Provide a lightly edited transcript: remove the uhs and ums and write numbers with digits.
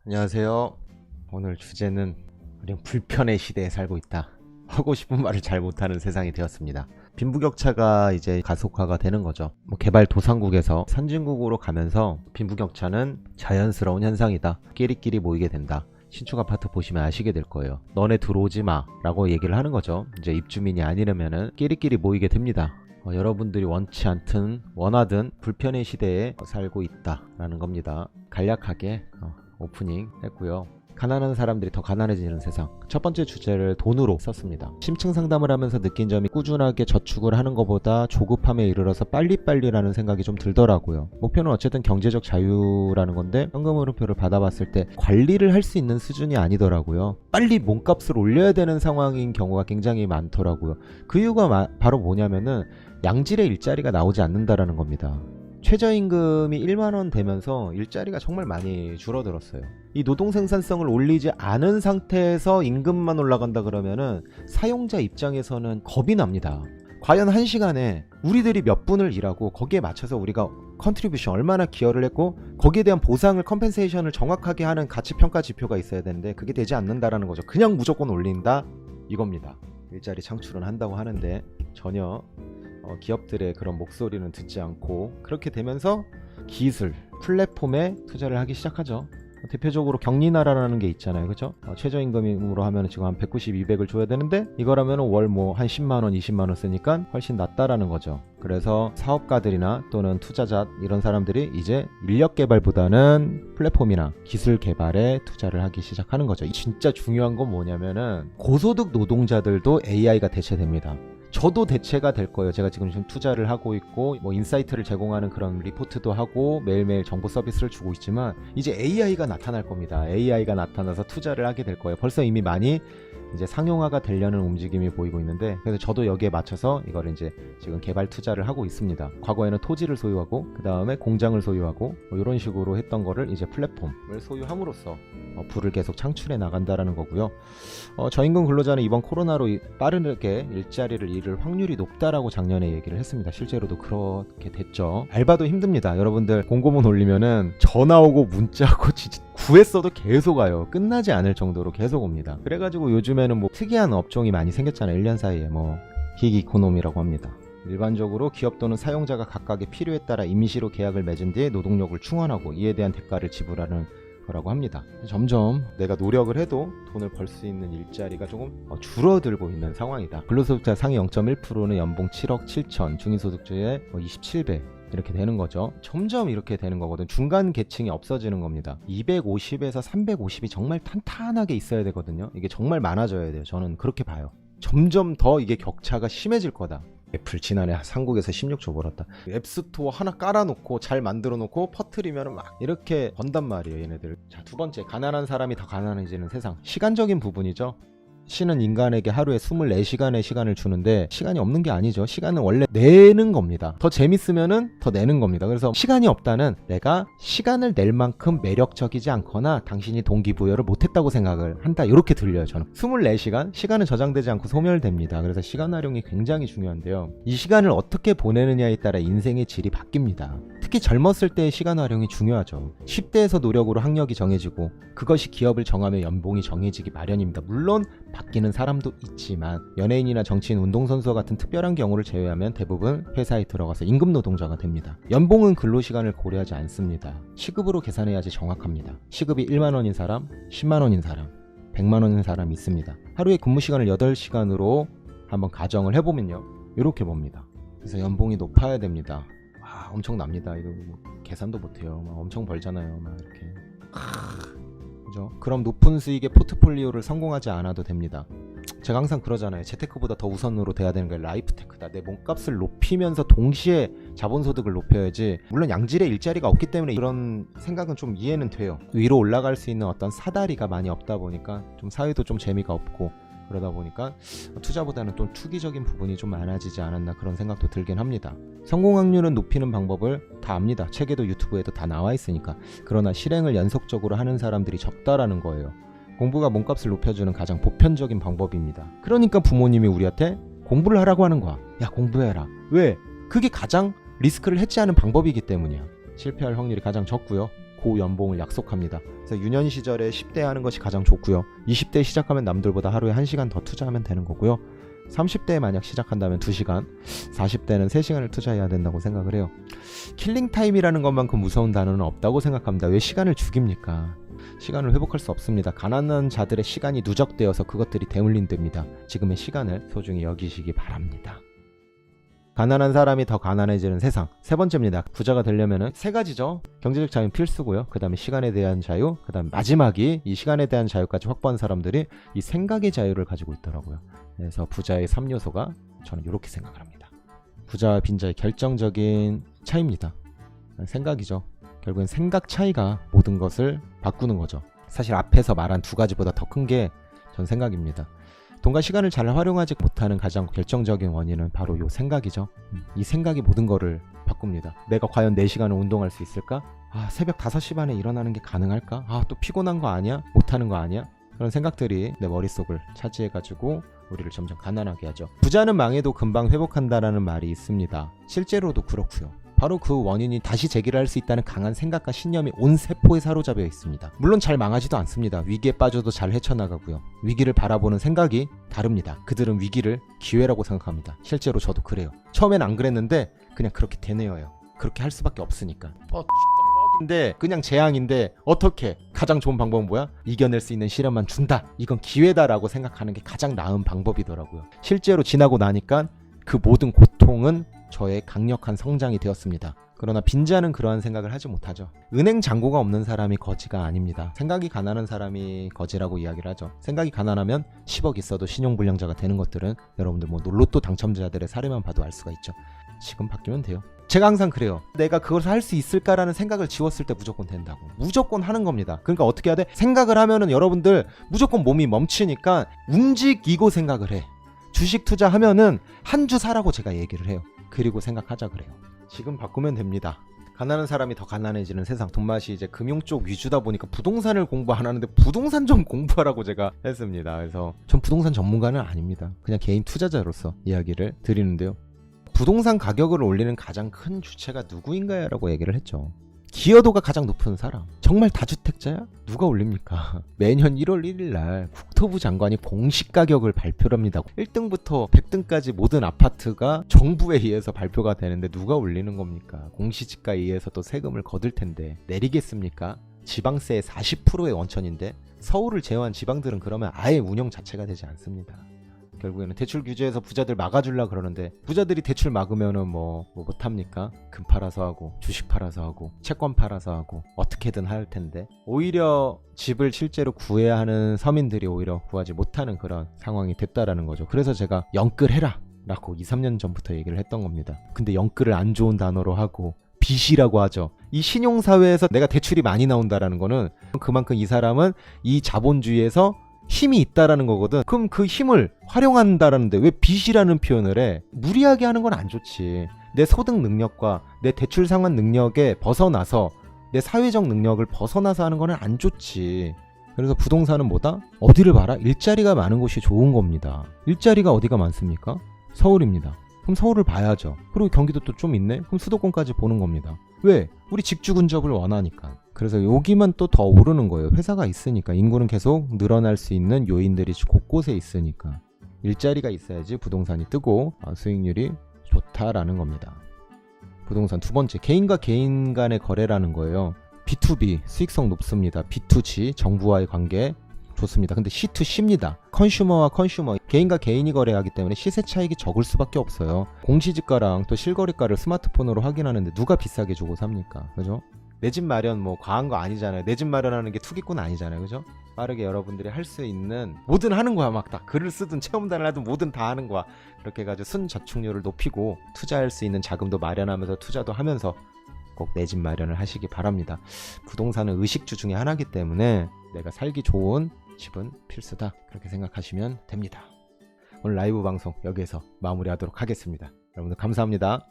안녕하세요. 오늘 주제는 우린 불편의 시대에 살고 있다. 하고 싶은 말을 잘 못하는 세상이 되었습니다. 빈부격차가 이제 가속화가 되는 거죠. 개발도상국에서 선진국으로 가면서 빈부격차는 자연스러운 현상이다. 끼리끼리 모이게 된다. 신축 아파트 보시면 아시게 될 거예요. 너네 들어오지 마 라고 얘기를 하는 거죠. 이제 입주민이 아니려면은 끼리끼리 모이게 됩니다. 여러분들이 원치 않든 원하든 불편의 시대에 살고 있다라는 겁니다. 간략하게 오프닝 했고요. 가난한 사람들이 더 가난해지는 세상. 첫 번째 주제를 돈으로 썼습니다. 심층 상담을 하면서 느낀 점이 꾸준하게 저축을 하는 것보다 조급함에 이르러서 빨리빨리라는 생각이 좀 들더라고요. 목표는 어쨌든 경제적 자유라는 건데 현금흐름표를 받아봤을 때 관리를 할 수 있는 수준이 아니더라고요. 빨리 몸값을 올려야 되는 상황인 경우가 굉장히 많더라고요. 그 이유가 바로 뭐냐면은 양질의 일자리가 나오지 않는다라는 겁니다. 최저임금이 1만원 되면서 일자리가 정말 많이 줄어들었어요. 이 노동 생산성을 올리지 않은 상태에서 임금만 올라간다 그러면은 사용자 입장에서는 겁이 납니다. 과연 한 시간에 우리들이 몇 분을 일하고 거기에 맞춰서 우리가 컨트리뷰션 얼마나 기여를 했고 거기에 대한 보상을 컴펜세이션을 정확하게 하는 가치평가 지표가 있어야 되는데 그게 되지 않는다라는 거죠. 그냥 무조건 올린다 이겁니다. 일자리 창출은 한다고 하는데 전혀 기업들의 그런 목소리는 듣지 않고 그렇게 되면서 기술, 플랫폼에 투자를 하기 시작하죠. 대표적으로 격리나라라는 게 있잖아요. 그렇죠? 최저임금으로 하면 지금 한 190, 200을 줘야 되는데 이거라면 월 뭐 한 10만원, 20만원 쓰니까 훨씬 낫다라는 거죠. 그래서 사업가들이나 또는 투자자 이런 사람들이 이제 인력 개발보다는 플랫폼이나 기술 개발에 투자를 하기 시작하는 거죠. 진짜 중요한 건 뭐냐면은 고소득 노동자들도 AI가 대체됩니다. 저도 대체가 될 거예요. 제가 지금 투자를 하고 있고 인사이트를 제공하는 그런 리포트도 하고 매일매일 정보 서비스를 주고 있지만 이제 AI가 나타날 겁니다. AI가 나타나서 투자를 하게 될 거예요. 벌써 이미 많이 이제 상용화가 되려는 움직임이 보이고 있는데 그래서 저도 여기에 맞춰서 이거를 이제 지금 개발 투자를 하고 있습니다. 과거에는 토지를 소유하고 그 다음에 공장을 소유하고 이런 식으로 했던 거를 이제 플랫폼을 소유함으로써 부를 계속 창출해 나간다라는 거고요. 저임금 근로자는 이번 코로나로 빠르게 일자리를 잃을 확률이 높다라고 작년에 얘기를 했습니다. 실제로도 그렇게 됐죠. 알바도 힘듭니다. 여러분들 공고문 올리면은 전화 오고 문자 오고 진짜 구했어도 계속 와요. 끝나지 않을 정도로 계속 옵니다. 그래가지고 요즘에는 특이한 업종이 많이 생겼잖아요. 1년 사이에 기기 이코노미라고 합니다. 일반적으로 기업 또는 사용자가 각각의 필요에 따라 임시로 계약을 맺은 뒤에 노동력을 충원하고 이에 대한 대가를 지불하는 거라고 합니다. 점점 내가 노력을 해도 돈을 벌 수 있는 일자리가 조금 줄어들고 있는 상황이다. 근로소득자 상위 0.1%는 연봉 7억 7천, 중위소득주의 27배 이렇게 되는 거죠. 점점 이렇게 되는 거거든. 중간 계층이 없어지는 겁니다. 250에서 350이 정말 탄탄하게 있어야 되거든요. 이게 정말 많아져야 돼요. 저는 그렇게 봐요. 점점 더 이게 격차가 심해질 거다. 애플 지난해 한국에서 16조 벌었다. 앱스토어 하나 깔아놓고 잘 만들어놓고 퍼뜨리면 막 이렇게 번단 말이에요 얘네들. 자, 두 번째, 가난한 사람이 더 가난해지는 세상. 시간적인 부분이죠. 신은 인간에게 하루에 24시간의 시간을 주는데 시간이 없는 게 아니죠. 시간은 원래 내는 겁니다. 더 재밌으면은 더 내는 겁니다. 그래서 시간이 없다는 내가 시간을 낼 만큼 매력적이지 않거나 당신이 동기부여를 못했다고 생각을 한다. 이렇게 들려요. 저는 24시간 시간은 저장되지 않고 소멸됩니다. 그래서 시간 활용이 굉장히 중요한데요. 이 시간을 어떻게 보내느냐에 따라 인생의 질이 바뀝니다. 특히 젊었을 때의 시간 활용이 중요하죠. 10대에서 노력으로 학력이 정해지고 그것이 기업을 정하며 연봉이 정해지기 마련입니다. 물론 바뀌는 사람도 있지만 연예인이나 정치인, 운동선수 같은 특별한 경우를 제외하면 대부분 회사에 들어가서 임금 노동자가 됩니다. 연봉은 근로시간을 고려하지 않습니다. 시급으로 계산해야지 정확합니다. 시급이 1만원인 사람, 10만원인 사람, 100만원인 사람이 있습니다. 하루에 근무시간을 8시간으로 한번 가정을 해보면요 이렇게 봅니다. 그래서 연봉이 높아야 됩니다. 엄청납니다. 이거 계산도 못해요. 엄청 벌잖아요. 이렇게. 그죠? 그럼 높은 수익의 포트폴리오를 성공하지 않아도 됩니다. 제가 항상 그러잖아요. 재테크보다 더 우선으로 돼야 되는 게 라이프테크다. 내 몸값을 높이면서 동시에 자본소득을 높여야지. 물론 양질의 일자리가 없기 때문에 이런 생각은 좀 이해는 돼요. 위로 올라갈 수 있는 어떤 사다리가 많이 없다 보니까 좀 사회도 좀 재미가 없고 그러다 보니까 투자보다는 또 투기적인 부분이 좀 많아지지 않았나 그런 생각도 들긴 합니다. 성공 확률은 높이는 방법을 다 압니다. 책에도 유튜브에도 다 나와 있으니까. 그러나 실행을 연속적으로 하는 사람들이 적다라는 거예요. 공부가 몸값을 높여주는 가장 보편적인 방법입니다. 그러니까 부모님이 우리한테 공부를 하라고 하는 거야. 야, 공부해라. 왜? 그게 가장 리스크를 해지하는 방법이기 때문이야. 실패할 확률이 가장 적고요. 고연봉을 약속합니다. 그래서 유년 시절에 10대 하는 것이 가장 좋고요. 20대 시작하면 남들보다 하루에 1시간 더 투자하면 되는 거고요. 30대에 만약 시작한다면 2시간, 40대는 3시간을 투자해야 된다고 생각을 해요. 킬링타임이라는 것만큼 무서운 단어는 없다고 생각합니다. 왜 시간을 죽입니까? 시간을 회복할 수 없습니다. 가난한 자들의 시간이 누적되어서 그것들이 대물림됩니다. 지금의 시간을 소중히 여기시기 바랍니다. 가난한 사람이 더 가난해지는 세상. 세 번째입니다. 부자가 되려면 3가지죠. 경제적 자유는 필수고요. 그 다음에 시간에 대한 자유, 그 다음 마지막이 이 시간에 대한 자유까지 확보한 사람들이 이 생각의 자유를 가지고 있더라고요. 그래서 부자의 3요소가 저는 이렇게 생각을 합니다. 부자와 빈자의 결정적인 차이입니다. 생각이죠. 결국엔 생각 차이가 모든 것을 바꾸는 거죠. 사실 앞에서 말한 2가지보다 더 큰 게 전 생각입니다. 돈과 시간을 잘 활용하지 못하는 가장 결정적인 원인은 바로 이 생각이죠. 이 생각이 모든 거를 바꿉니다. 내가 과연 4시간을 운동할 수 있을까? 새벽 5시 반에 일어나는 게 가능할까? 또 피곤한 거 아니야? 못하는 거 아니야? 그런 생각들이 내 머릿속을 차지해가지고 우리를 점점 가난하게 하죠. 부자는 망해도 금방 회복한다라는 말이 있습니다. 실제로도 그렇고요. 바로 그 원인이 다시 재기를 할 수 있다는 강한 생각과 신념이 온 세포에 사로잡혀 있습니다. 물론 잘 망하지도 않습니다. 위기에 빠져도 잘 헤쳐나가고요. 위기를 바라보는 생각이 다릅니다. 그들은 위기를 기회라고 생각합니다. 실제로 저도 그래요. 처음엔 안 그랬는데 그냥 그렇게 되뇌어요. 그렇게 할 수밖에 없으니까. 인데 그냥 재앙인데 어떻게? 가장 좋은 방법은 뭐야? 이겨낼 수 있는 시련만 준다. 이건 기회다라고 생각하는 게 가장 나은 방법이더라고요. 실제로 지나고 나니까 그 모든 고통은 저의 강력한 성장이 되었습니다. 그러나 빈자는 그러한 생각을 하지 못하죠. 은행 잔고가 없는 사람이 거지가 아닙니다. 생각이 가난한 사람이 거지라고 이야기를 하죠. 생각이 가난하면 10억 있어도 신용불량자가 되는 것들은 여러분들 뭐 로또 당첨자들의 사례만 봐도 알 수가 있죠. 지금 바뀌면 돼요. 제가 항상 그래요. 내가 그것을 할 수 있을까라는 생각을 지웠을 때 무조건 된다고. 무조건 하는 겁니다. 그러니까 어떻게 해야 돼? 생각을 하면은 여러분들 무조건 몸이 멈추니까 움직이고 생각을 해. 주식 투자하면은 한 주 사라고 제가 얘기를 해요. 그리고 생각하자 그래요. 지금 바꾸면 됩니다. 가난한 사람이 더 가난해지는 세상. 돈맛이 이제 금융 쪽 위주다 보니까 부동산을 공부 안 하는데 부동산 좀 공부하라고 제가 했습니다. 그래서 전 부동산 전문가는 아닙니다. 그냥 개인 투자자로서 이야기를 드리는데요. 부동산 가격을 올리는 가장 큰 주체가 누구인가요? 라고 얘기를 했죠. 기여도가 가장 높은 사람. 정말 다주택자야? 누가 올립니까? 매년 1월 1일 날 국토부 장관이 공시 가격을 발표를 합니다. 1등부터 100등까지 모든 아파트가 정부에 의해서 발표가 되는데 누가 올리는 겁니까? 공시지가에 의해서 또 세금을 거둘 텐데 내리겠습니까? 지방세의 40%의 원천인데 서울을 제외한 지방들은 그러면 아예 운영 자체가 되지 않습니다. 결국에는 대출 규제에서 부자들 막아주려고 그러는데 부자들이 대출 막으면은 뭐 못합니까? 금 팔아서 하고 주식 팔아서 하고 채권 팔아서 하고 어떻게든 할 텐데 오히려 집을 실제로 구해야 하는 서민들이 오히려 구하지 못하는 그런 상황이 됐다라는 거죠. 그래서 제가 영끌해라 라고 2-3년 전부터 얘기를 했던 겁니다. 근데 영끌을 안 좋은 단어로 하고 빚이라고 하죠. 이 신용사회에서 내가 대출이 많이 나온다라는 거는 그만큼 이 사람은 이 자본주의에서 힘이 있다라는 거거든. 그럼 그 힘을 활용한다라는데 왜 빚이라는 표현을 해? 무리하게 하는 건 안 좋지. 내 소득 능력과 내 대출 상환 능력에 벗어나서 내 사회적 능력을 벗어나서 하는 거는 안 좋지. 그래서 부동산은 뭐다? 어디를 봐라? 일자리가 많은 곳이 좋은 겁니다. 일자리가 어디가 많습니까? 서울입니다. 그럼 서울을 봐야죠. 그리고 경기도 또 좀 있네? 그럼 수도권까지 보는 겁니다. 왜? 우리 직주 근접을 원하니까. 그래서 여기만 또 더 오르는 거예요. 회사가 있으니까. 인구는 계속 늘어날 수 있는 요인들이 곳곳에 있으니까. 일자리가 있어야지 부동산이 뜨고 수익률이 좋다라는 겁니다. 부동산 두 번째, 개인과 개인 간의 거래라는 거예요. B2B 수익성 높습니다. B2G 정부와의 관계 좋습니다. 근데 C2C입니다. 컨슈머와 컨슈머, 개인과 개인이 거래하기 때문에 시세 차익이 적을 수밖에 없어요. 공시지가랑 또 실거래가를 스마트폰으로 확인하는데 누가 비싸게 주고 삽니까? 그죠? 내 집 마련 뭐 과한 거 아니잖아요. 내 집 마련하는 게 투기꾼 아니잖아요. 그죠? 빠르게 여러분들이 할 수 있는 뭐든 하는 거야. 막 다 글을 쓰든 체험단을 하든 뭐든 다 하는 거야. 그렇게 해가지고 순저축률을 높이고 투자할 수 있는 자금도 마련하면서 투자도 하면서 꼭 내 집 마련을 하시기 바랍니다. 부동산은 의식주 중에 하나이기 때문에 내가 살기 좋은 집은 필수다. 그렇게 생각하시면 됩니다. 오늘 라이브 방송 여기에서 마무리하도록 하겠습니다. 여러분들 감사합니다.